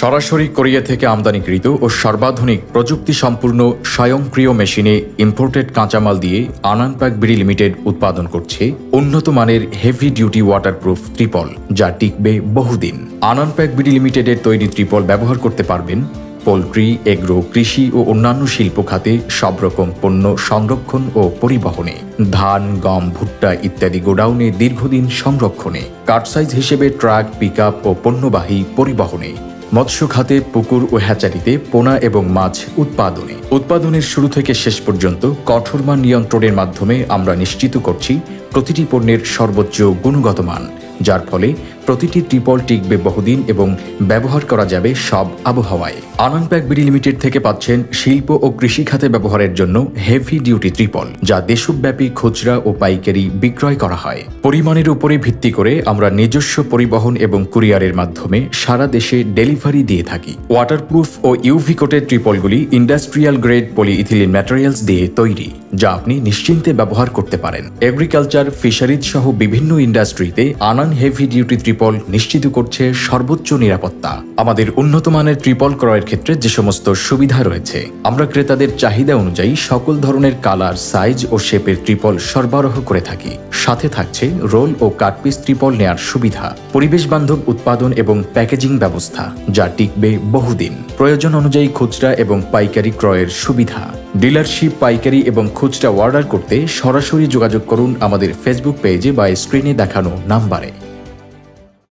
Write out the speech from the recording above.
সরাসরি কোরিয়া থেকে আমদানিকৃত ও সর্বাধুনিক প্রযুক্তি সম্পূর্ণ স্বয়ংক্রিয় মেশিনে ইম্পোর্টেড কাঁচামাল দিয়ে আনানপ্যাক বিডি লিমিটেড উৎপাদন করছে উন্নত মানের হেভি ডিউটি ওয়াটারপ্রুফ ত্রিপল, যা টিকবে বহুদিন। আনানপ্যাক বিডি লিমিটেডের তৈরি ত্রিপল ব্যবহার করতে পারবেন পোল্ট্রি, এগ্রো, কৃষি ও অন্যান্য শিল্প খাতে সব রকম পণ্য সংরক্ষণ ও পরিবহনে, ধান, গম, ভুট্টা ইত্যাদি গোডাউনে দীর্ঘদিন সংরক্ষণে, কার্টসাইজ হিসেবে ট্রাক, পিকআপ ও পণ্যবাহী পরিবহনে, মৎস্য খাতে পুকুর ও হ্যাচারিতে পোনা এবং মাছ উৎপাদনের শুরু থেকে শেষ পর্যন্ত কঠোর মান নিয়ন্ত্রণের মাধ্যমে আমরা নিশ্চিত করছি প্রতিটি পণ্যের সর্বোচ্চ গুণগত মান, যার ফলে প্রতিটি ত্রিপল টিকবে বহুদিন এবং ব্যবহার করা যাবে সব আবহাওয়ায়। আনানপ্যাক বিডি লিমিটেড থেকে পাচ্ছেন শিল্প ও কৃষি খাতে ব্যবহারের জন্য হেভি ডিউটি ত্রিপল, যা দেশব্যাপী খুচরা ও পাইকারি বিক্রয় করা হয়। পরিমাণের উপরে ভিত্তি করে আমরা নিজস্ব পরিবহন এবং কুরিয়ারের মাধ্যমে সারা দেশে ডেলিভারি দিয়ে থাকি। ওয়াটারপ্রুফ ও ইউভি কোটেড ত্রিপলগুলি ইন্ডাস্ট্রিয়াল গ্রেড পলিইথিলিন ম্যাটেরিয়ালস দিয়ে তৈরি, যা আপনি নিশ্চিন্তে ব্যবহার করতে পারেন। এগ্রিকালচার, ফিশারিজ সহ বিভিন্ন ইন্ডাস্ট্রিতে আনান হেভি ডিউটি ত্রিপল নিশ্চিত করছে সর্বোচ্চ নিরাপত্তা। আমাদের উন্নত মানের ত্রিপল ক্রয়ের ক্ষেত্রে যে সমস্ত সুবিধা রয়েছে, আমরা ক্রেতাদের চাহিদা অনুযায়ী সকল ধরনের কালার, সাইজ ও শেপের ত্রিপল সরবরাহ করে থাকি। সাথে থাকছে রোল ও কাটপিস ত্রিপল নেয়ার সুবিধা, পরিবেশ বান্ধব উৎপাদন এবং প্যাকেজিং ব্যবস্থা, যা টিকবে বহুদিন। প্রয়োজন অনুযায়ী খুচরা এবং পাইকারি ক্রয়ের সুবিধা। ডিলারশিপ, পাইকারি এবং খুচরা অর্ডার করতে সরাসরি যোগাযোগ করুন আমাদের ফেসবুক পেজে বা স্ক্রিনে দেখানো নাম্বারে।